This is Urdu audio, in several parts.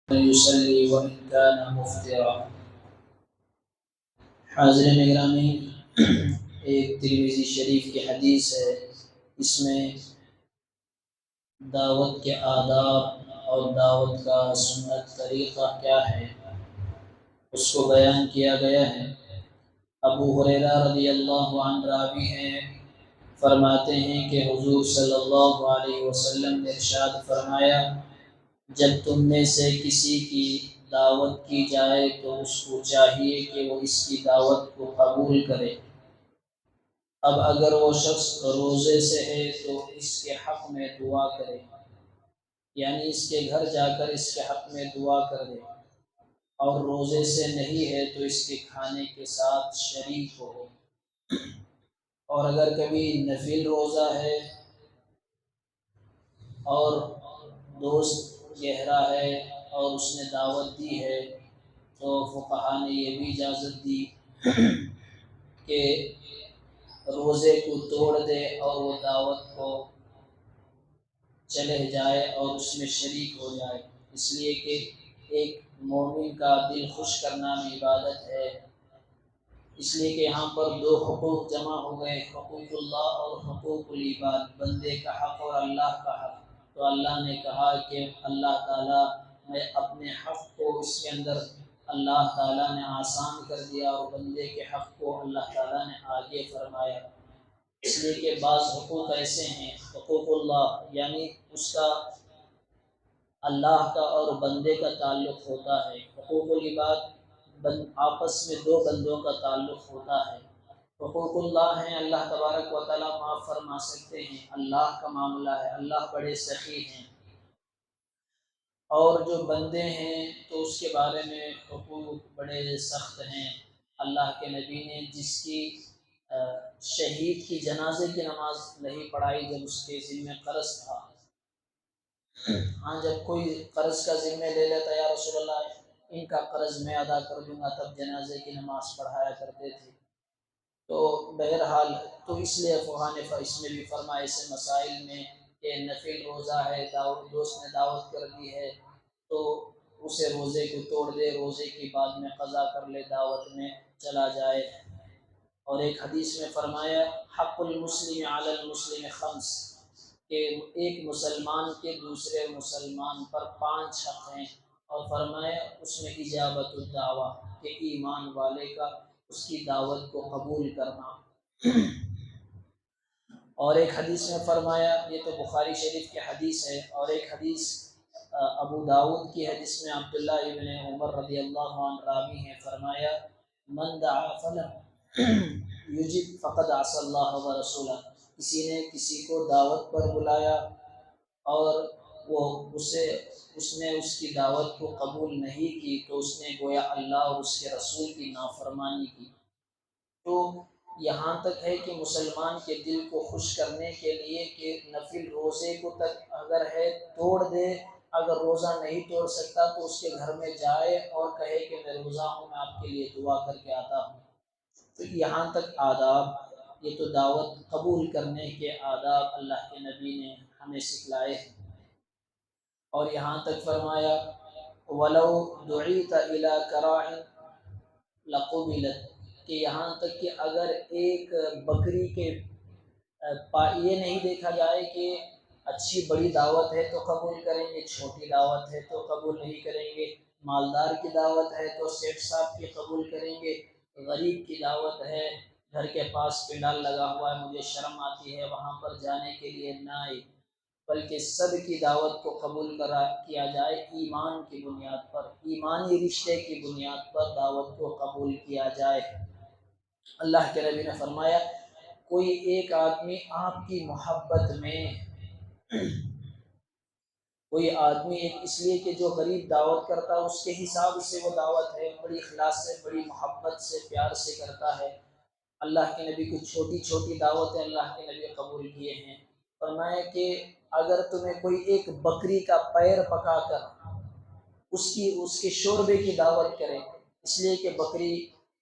يصلي وإن كان مفطرا۔ حاضرین گرامی، ایک ترمذی شریف کی حدیث ہے، اس میں دعوت کے آداب اور دعوت کا سنت طریقہ کیا ہے اس کو بیان کیا گیا ہے۔ ابو ہریرہ رضی اللہ عنہ راوی ہیں، فرماتے ہیں کہ حضور صلی اللہ علیہ وسلم نے ارشاد فرمایا، جب تم میں سے کسی کی دعوت کی جائے تو اس کو چاہیے کہ وہ اس کی دعوت کو قبول کرے۔ اب اگر وہ شخص روزے سے ہے تو اس کے حق میں دعا کرے، یعنی اس کے گھر جا کر اس کے حق میں دعا کر دے، اور روزے سے نہیں ہے تو اس کے کھانے کے ساتھ شریک ہو۔ اور اگر کبھی نفل روزہ ہے اور دوست گہرا ہے اور اس نے دعوت دی ہے تو فقہا نے یہ بھی اجازت دی کہ روزے کو توڑ دے اور وہ دعوت کو چلے جائے اور اس میں شریک ہو جائے، اس لیے کہ ایک مومن کا دل خوش کرنا بھی عبادت ہے۔ اس لیے کہ یہاں پر دو حقوق جمع ہو گئے، حقوق اللہ اور حقوق العباد، بندے کا حق اور اللہ کا حق۔ تو اللہ نے کہا کہ اللہ تعالیٰ میں اپنے حق کو اس کے اندر اللہ تعالیٰ نے آسان کر دیا اور بندے کے حق کو اللہ تعالیٰ نے آگے فرمایا۔ اس لیے کہ بعض حقوق ایسے ہیں، حقوق اللہ یعنی اس کا اللہ کا اور بندے کا تعلق ہوتا ہے، حقوق العباد آپس میں دو بندوں کا تعلق ہوتا ہے۔ حقوق اللہ ہیں، اللہ تبارک و تعالیٰ معاف فرما سکتے ہیں، اللہ کا معاملہ ہے، اللہ بڑے سخی ہیں۔ اور جو بندے ہیں تو اس کے بارے میں حقوق بڑے سخت ہیں۔ اللہ کے نبی نے جس کی شہید کی جنازے کی نماز نہیں پڑھائی جب اس کے ذمہ قرض تھا، ہاں جب کوئی قرض کا ذمہ لے لیتا، یا رسول اللہ ان کا قرض میں ادا کر دوں گا، تب جنازے کی نماز پڑھایا کرتے تھے۔ تو بہرحال تو اس لیے فقہا نے اس میں بھی فرمایا ایسے مسائل میں کہ نفل روزہ ہے، دوست نے دعوت کر دی ہے تو اسے روزے کو توڑ دے، روزے کی بعد میں قضا کر لے، دعوت میں چلا جائے۔ اور ایک حدیث میں فرمایا، حق المسلم علی المسلم خمس، کہ ایک مسلمان کے دوسرے مسلمان پر 5 حق ہیں، اور فرمایا اس میں اجابت الدعوہ، کہ ایمان والے کا اس کی دعوت کو قبول کرنا۔ اور ایک حدیث میں فرمایا، یہ تو بخاری شریف کی حدیث ہے، اور ایک حدیث ابو داود کی ہے جس میں عبداللہ ابن عمر رضی اللہ عنہ راوی ہیں، فرمایا، من دعا فلم یجب فقد عصى اللہ ورسولہ، کسی نے کسی کو دعوت پر بلایا اور اس نے اس کی دعوت کو قبول نہیں کی تو اس نے گویا اللہ اور اس کے رسول کی نافرمانی کی۔ تو یہاں تک ہے کہ مسلمان کے دل کو خوش کرنے کے لیے کہ نفل روزے کو تک اگر ہے توڑ دے، اگر روزہ نہیں توڑ سکتا تو اس کے گھر میں جائے اور کہے کہ میں روزہ ہوں، میں آپ کے لیے دعا کر کے آتا ہوں۔ تو یہاں تک آداب، یہ تو دعوت قبول کرنے کے آداب اللہ کے نبی نے ہمیں سکھلائے ہیں۔ اور یہاں تک فرمایا، وَلَوْ دُعِيتَ إِلَىٰ كَرَاعٍ لَقُبِلَتْ، کہ یہاں تک کہ اگر ایک بکری کے یہ نہیں دیکھا جائے کہ اچھی بڑی دعوت ہے تو قبول کریں گے، چھوٹی دعوت ہے تو قبول نہیں کریں گے، مالدار کی دعوت ہے تو سیٹھ صاحب کی قبول کریں گے، غریب کی دعوت ہے، گھر کے پاس پنڈال لگا ہوا ہے، مجھے شرم آتی ہے وہاں پر جانے کے لیے، نہ آئی، بلکہ سب کی دعوت کو قبول کیا جائے ایمان کی بنیاد پر، ایمانی رشتے کی بنیاد پر دعوت کو قبول کیا جائے۔ اللہ کے نبی نے فرمایا، کوئی ایک آدمی آپ کی محبت میں، کوئی آدمی ایک اس لیے کہ جو غریب دعوت کرتا ہے اس کے حساب سے وہ دعوت ہے، بڑی اخلاص سے، بڑی محبت سے، پیار سے کرتا ہے۔ اللہ کے نبی کو چھوٹی چھوٹی دعوتیں اللہ کے نبی قبول کیے ہیں۔ فرمایا کہ اگر تمہیں کوئی ایک بکری کا پیر پکا کر اس کے شوربے کی دعوت کرے، اس لیے کہ بکری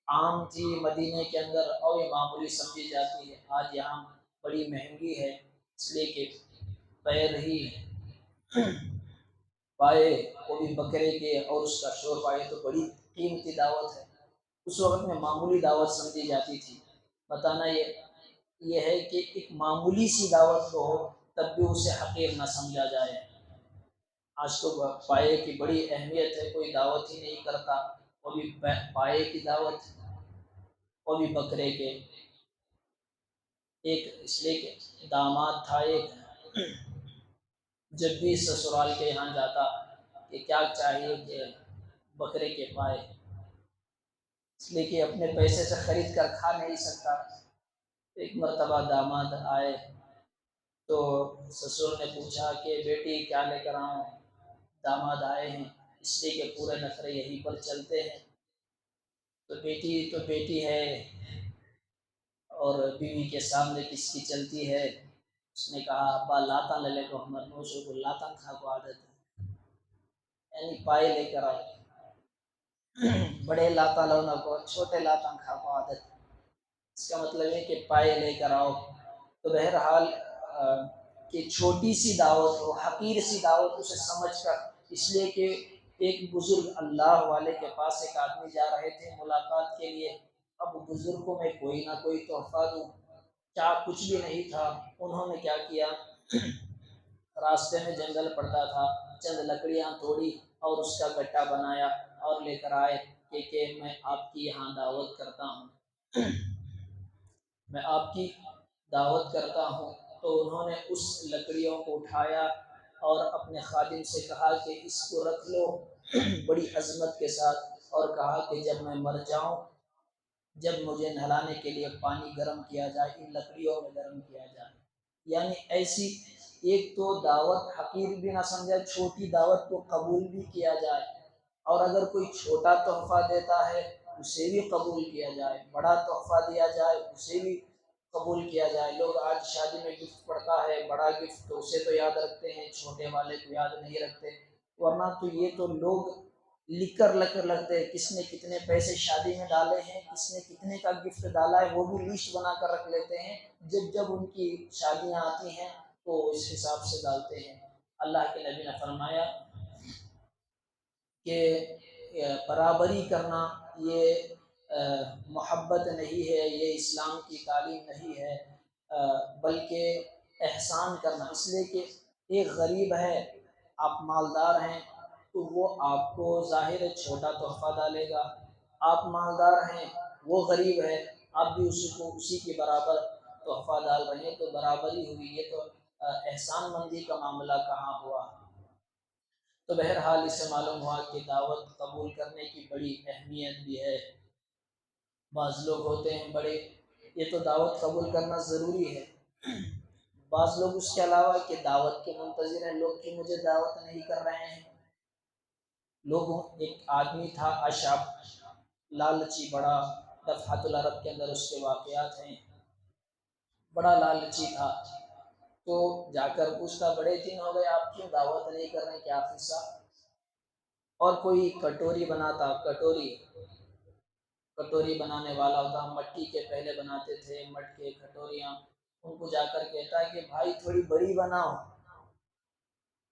عام تھی مدینے کے اندر اور یہ معمولی سمجھی جاتی ہے، آج یہاں بڑی مہنگی ہے، اس لیے کہ پیر ہی پائے وہ بھی بکرے کے اور اس کا شوربہ، یہ تو بڑی قیمتی دعوت ہے، اس وقت میں معمولی دعوت سمجھی جاتی تھی۔ بتانا یہ ہے کہ ایک معمولی سی دعوت تو ہو تب بھی اسے حقیر نہ سمجھا جائے۔ آج تو پائے کی بڑی اہمیت ہے، کوئی دعوت ہی نہیں کرتا، وہ بھی پائے کی دعوت، وہ بھی بکرے کے۔ ایک اس لیے کہ داماد تھا ایک، جب بھی سسرال کے یہاں جاتا کہ کیا چاہیے کہ بکرے کے پائے، اس لیے کہ اپنے پیسے سے خرید کر کھا نہیں سکتا۔ ایک مرتبہ داماد آئے تو سسر نے پوچھا کہ بیٹی کیا لے کر آؤں؟ داماد آئے ہیں اس لیے کہ پورے نخرے یہیں پر چلتے ہیں، تو بیٹی ہے اور بیوی کے سامنے کس کی چلتی ہے؟ اس نے کہا ابا لاتا لے لے کو ہمر نوشو کو لاتا کھا کو عادت ہے، یعنی پائے لے کر آؤ، بڑے لاتا لونا کو چھوٹے لاتا کھا کو عادت ہے، اس کا مطلب ہے کہ پائے لے کر آؤ۔ تو بہرحال کہ چھوٹی سی دعوت ہو، حقیر سی دعوت اسے سمجھ کر، اس لیے کہ ایک بزرگ اللہ والے کے پاس ایک آدمی جا رہے تھے ملاقات کے لیے، اب بزرگوں میں کوئی نہ کوئی تحفہ دوں، کیا کچھ بھی نہیں تھا۔ انہوں نے کیا کیا، راستے میں جنگل پڑتا تھا، چند لکڑیاں توڑی اور اس کا گٹا بنایا اور لے کر آئے کہ میں آپ کی یہاں دعوت کرتا ہوں، میں آپ کی دعوت کرتا ہوں۔ تو انہوں نے اس لکڑیوں کو اٹھایا اور اپنے خادم سے کہا کہ اس کو رکھ لو بڑی عظمت کے ساتھ، اور کہا کہ جب میں مر جاؤں، جب مجھے نہلانے کے لیے پانی گرم کیا جائے، ان لکڑیوں میں گرم کیا جائے۔ یعنی ایسی ایک تو دعوت حقیر بھی نہ سمجھا، چھوٹی دعوت کو قبول بھی کیا جائے، اور اگر کوئی چھوٹا تحفہ دیتا ہے اسے بھی قبول کیا جائے، بڑا تحفہ دیا جائے اسے بھی قبول کیا جائے۔ لوگ آج شادی میں گفٹ پڑتا ہے، بڑا گفٹ تو اسے تو یاد رکھتے ہیں، چھوٹے والے کو یاد نہیں رکھتے، ورنہ تو یہ تو لوگ لکھ کر رکھتے ہیں کس نے کتنے پیسے شادی میں ڈالے ہیں، کس نے کتنے کا گفٹ ڈالا ہے، وہ بھی لسٹ بنا کر رکھ لیتے ہیں، جب ان کی شادیاں آتی ہیں تو اس حساب سے ڈالتے ہیں۔ اللہ کے نبی نے فرمایا کہ برابری کرنا یہ محبت نہیں ہے، یہ اسلام کی تعلیم نہیں ہے، بلکہ احسان کرنا، اس لیے کہ ایک غریب ہے، آپ مالدار ہیں تو وہ آپ کو ظاہر ہے چھوٹا تحفہ ڈالے گا، آپ مالدار ہیں وہ غریب ہے، آپ بھی اسی کے برابر تحفہ ڈال رہے ہیں، تو برابری ہوئی، یہ تو احسان مندی کا معاملہ کہاں ہوا۔ تو بہرحال اس سے معلوم ہوا کہ دعوت قبول کرنے کی بڑی اہمیت بھی ہے۔ بعض لوگ ہوتے ہیں بڑے، یہ تو دعوت قبول کرنا ضروری ہے، بعض لوگ اس کے علاوہ کہ دعوت کے منتظر ہیں، لوگ کہ مجھے دعوت نہیں کر رہے ہیں۔ لوگوں ایک آدمی تھا اشعب، لالچی بڑا، دفعۃ العرب کے اندر اس کے واقعات ہیں، بڑا لالچی تھا، تو جا کر پوچھتا بڑے دن ہو گئے آپ کیوں دعوت نہیں کر رہے، کیا قصہ؟ اور کوئی کٹوری بناتا، کٹوری بنانے والا ہوتا، مٹی کے پہلے بناتے تھے، مٹکے کٹوریاں، ان کو جا کر کہتا ہے کہ بھائی تھوڑی بڑی بناؤ،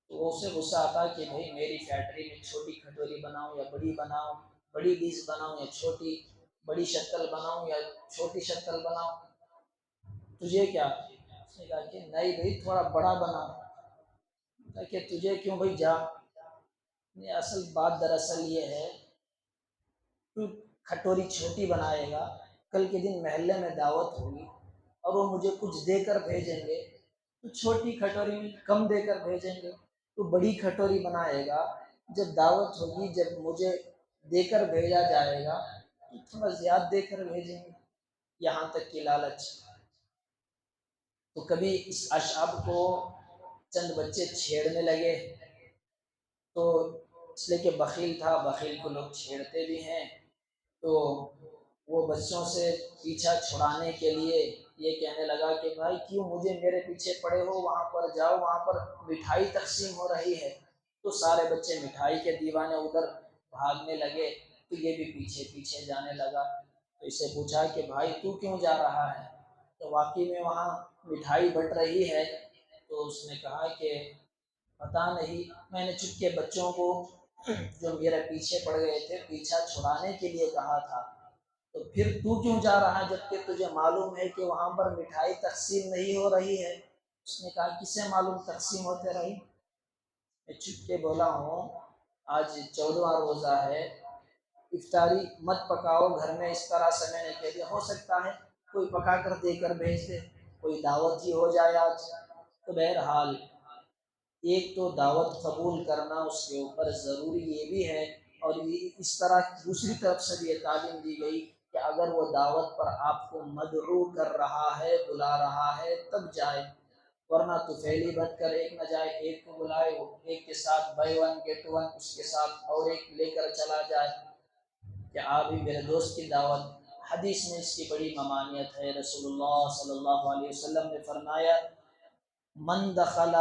تو اسے غصہ آتا کہ بھائی میری فیکٹری میں چھوٹی کٹوری بناؤں یا بڑی بناؤں، بڑی ڈش بناؤں یا چھوٹی، بڑی شکل بناؤں یا چھوٹی شکل بناؤں، تجھے کیا؟ اس نے کہا کہ نہیں بھائی تھوڑا بڑا بنا، کہ تجھے کیوں بھائی جا؟ اصل بات دراصل یہ ہے، تو کھٹوری چھوٹی بنائے گا، کل کے دن محلے میں دعوت ہوگی اور وہ مجھے کچھ دے کر بھیجیں گے، تو چھوٹی کھٹوری میں کم دے کر بھیجیں گے، تو بڑی کھٹوری بنائے گا، جب دعوت ہوگی جب مجھے دے کر بھیجا جائے گا تو تھوڑا زیادہ دے کر بھیجیں گے، یہاں تک کہ لالچ۔ تو کبھی اس اشعب کو چند بچے چھیڑنے لگے، تو اس لیے کہ بخیل تھا، بخیل کو لوگ چھیڑتے بھی ہیں، تو وہ بچوں سے پیچھا چھڑانے کے لیے یہ کہنے لگا کہ بھائی کیوں مجھے میرے پیچھے پڑے ہو، وہاں پر جاؤ، وہاں پر مٹھائی تقسیم ہو رہی ہے۔ تو سارے بچے مٹھائی کے دیوانے ادھر بھاگنے لگے، تو یہ بھی پیچھے پیچھے جانے لگا، تو اسے پوچھا کہ بھائی تو کیوں جا رہا ہے؟ تو واقعی میں وہاں مٹھائی بٹ رہی ہے، تو اس نے کہا کہ پتہ نہیں، میں نے چپ کے بچوں کو جو میرے پیچھے پڑ گئے تھے پیچھا چھڑانے کے لیے کہا تھا، تو پھر تو کیوں جا رہا ہے جبکہ تجھے معلوم ہے کہ وہاں پر مٹھائی تقسیم نہیں ہو رہی ہے؟ اس نے کہا کسے معلوم تقسیم ہوتے رہی؟ میں چپ کے بولا ہوں آج 14واں روزہ ہے، افطاری مت پکاؤ گھر میں، اس طرح سے میں نے کہہ دیا، ہو سکتا ہے کوئی پکا کر دے کر بھیج دے، کوئی دعوت ہی ہو جائے آج۔ تو بہرحال ایک تو دعوت قبول کرنا اس کے اوپر ضروری یہ بھی ہے، اور یہ اس طرح دوسری طرف سے بھی یہ تعلیم دی گئی کہ اگر وہ دعوت پر آپ کو مدعو کر رہا ہے، بلا رہا ہے، تب جائے، ورنہ تو پھیلی بن کر ایک نہ جائے، ایک کو بلائے، وہ ایک کے ساتھ بائی ون گیٹ ون، اس کے ساتھ اور ایک لے کر چلا جائے کہ آپ بھی میرے دوست کی دعوت۔ حدیث میں اس کی بڑی ممانعت ہے۔ رسول اللہ صلی اللہ علیہ وسلم نے فرمایا من دخل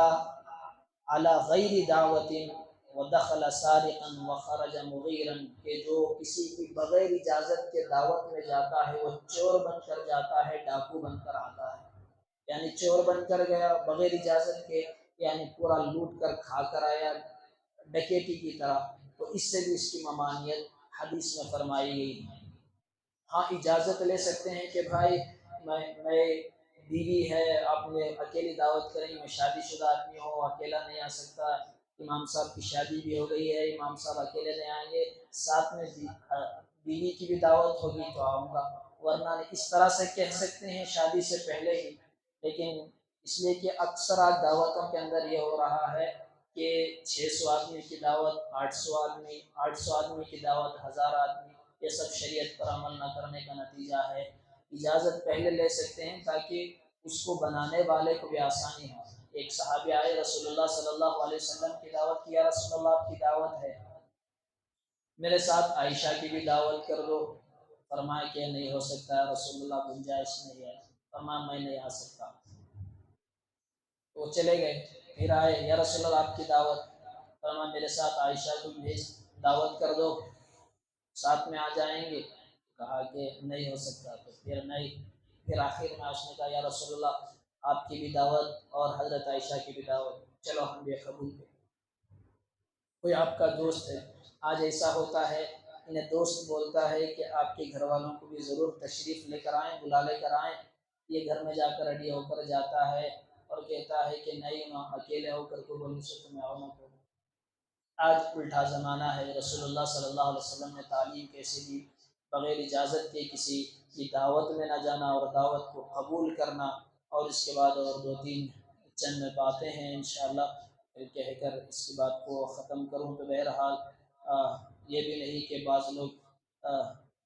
علی غیر دعوت ودخل سارقا وخرج مغیرا، کہ جو کسی کی بغیر اجازت کے دعوت میں جاتا ہے وہ چور بن کر جاتا ہے، ڈاکو بن کر آتا ہے، یعنی چور بن کر گیا بغیر اجازت کے، یعنی پورا لوٹ کر کھا کر آیا ڈکیتی کی طرح، تو اس سے بھی اس کی ممانعت حدیث میں فرمائی گئی۔ ہاں اجازت لے سکتے ہیں کہ بھائی میں بیوی ہے، آپ نے اکیلی دعوت کریں، میں شادی شدہ آدمی ہوں، اکیلا نہیں آ سکتا، امام صاحب کی شادی بھی ہو گئی ہے، امام صاحب اکیلے نہیں آئیں گے، ساتھ میں بیوی کی بھی دعوت ہوگی تو آؤں گا، ورنہ اس طرح سے کہہ سکتے ہیں شادی سے پہلے ہی۔ لیکن اس لیے کہ اکثر آج دعوتوں کے اندر یہ ہو رہا ہے کہ 600 آدمی کی دعوت، 800 آدمی کی دعوت، 1000 آدمی، یہ سب شریعت پر عمل نہ کرنے کا نتیجہ ہے۔ اجازت پہلے لے سکتے ہیں تاکہ اس کو بنانے والے کو بھی آسانی ہو۔ ایک صحابی آئے رسول اللہ صلی اللہ علیہ وسلم کی دعوت کی، یا رسول اللہ آپ کی دعوت ہے، میرے ساتھ عائشہ کی بھی دعوت کر دو۔ فرمایا کہ نہیں ہو سکتا ہے رسول اللہ، گنجائش نہیں ہے۔ فرمایا میں نہیں آ سکتا۔ وہ چلے گئے، پھر آئے، یا رسول اللہ آپ کی دعوت، فرمایا میرے ساتھ عائشہ کو بھیج دعوت کر دو، ساتھ میں آ جائیں گے۔ کہا کہ نہیں ہو سکتا، تو پھر نہیں، پھر آخر میں اس نے کہا یا رسول اللہ آپ کی بھی دعوت اور حضرت عائشہ کی بھی دعوت، چلو ہم بھی قبول کریں۔ کوئی آپ کا دوست ہے، آج ایسا ہوتا ہے انہیں دوست بولتا ہے کہ آپ کے گھر والوں کو بھی ضرور تشریف لے کر آئیں، بلا لے کر آئیں، یہ گھر میں جا کر ریڈی ہو کر جاتا ہے اور کہتا ہے کہ نہیں میں اکیلے ہو کر کو بولنے سے تمہیں آؤ نہ کروں۔ آج الٹا زمانہ ہے۔ رسول اللہ صلی اللہ علیہ وسلم نے تعلیم کیسے دی، بغیر اجازت کے کسی کی دعوت میں نہ جانا اور دعوت کو قبول کرنا، اور اس کے بعد اور 2-3 چند باتیں ہیں انشاءاللہ کہہ کر اس کی بات کو ختم کروں۔ تو بہرحال یہ بھی نہیں کہ بعض لوگ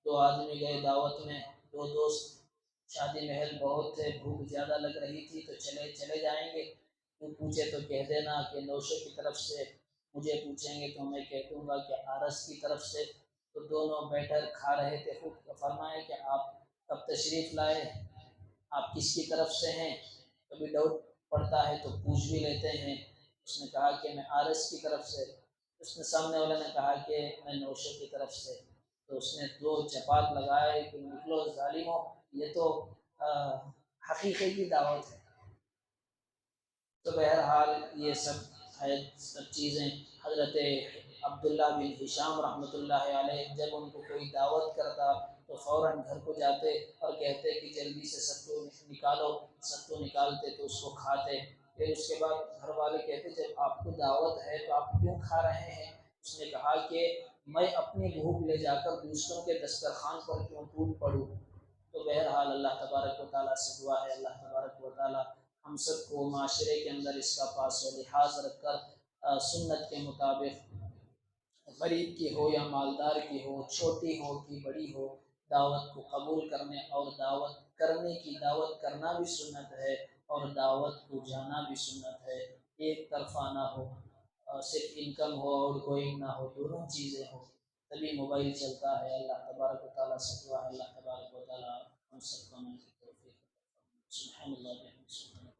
2 آدمی گئے دعوت میں، 2 دوست، شادی محل بہت تھے، بھوک زیادہ لگ رہی تھی تو چلے جائیں گے، تو پوچھے تو کہہ دینا کہ نوشے کی طرف سے، مجھے پوچھیں گے تو میں کہہ دوں گا کہ آرس کی طرف سے۔ تو دونوں بیٹھر کھا رہے تھے، خوب فرمائے کہ آپ کب تشریف لائے، آپ کس کی طرف سے ہیں، کبھی ڈاؤٹ پڑتا ہے تو پوچھ بھی لیتے ہیں۔ اس نے کہا کہ میں آرس کی طرف سے، اس نے سامنے والے نے کہا کہ میں نوشے کی طرف سے، تو اس نے 2 چپات لگائے کہ نکلو ظالموں، یہ تو حقیقی کی دعوت ہے۔ تو بہرحال یہ سب ہے، سب چیزیں حضرت عبداللہ بن ہشام رحمۃ اللہ علیہ جب ان کو کوئی دعوت کرتا تو فوراً گھر کو جاتے اور کہتے کہ جلدی سے ستو نکالو، ستو نکالتے تو اس کو کھاتے۔ پھر اس کے بعد گھر والے کہتے جب آپ کو دعوت ہے تو آپ کیوں کھا رہے ہیں؟ اس نے کہا کہ میں اپنی بھوک لے جا کر دوسروں کے دسترخوان پر کیوں ٹوٹ پڑوں۔ تو بہرحال اللہ تبارک و تعالیٰ سے دعا ہے اللہ تبارک و تعالیٰ ہم سب کو معاشرے کے اندر اس کا پاس و لحاظ رکھ کر سنت کے مطابق، غریب کی ہو یا مالدار کی ہو، چھوٹی ہو کہ بڑی ہو، دعوت کو قبول کرنے اور دعوت کرنے کی، دعوت کرنا بھی سنت ہے اور دعوت کو جانا بھی سنت ہے، ایک طرفہ نہ ہو، صرف انکم ہو اور گوئنگ نہ ہو، دونوں چیزیں ہو تبھی موبائل چلتا ہے۔ اللہ تبارک و تعالیٰ سے دعا ہے اللہ تبارک و تعالیٰ ہم سب کو عمل کی توفیق عطا فرمائے۔ سبحان اللہ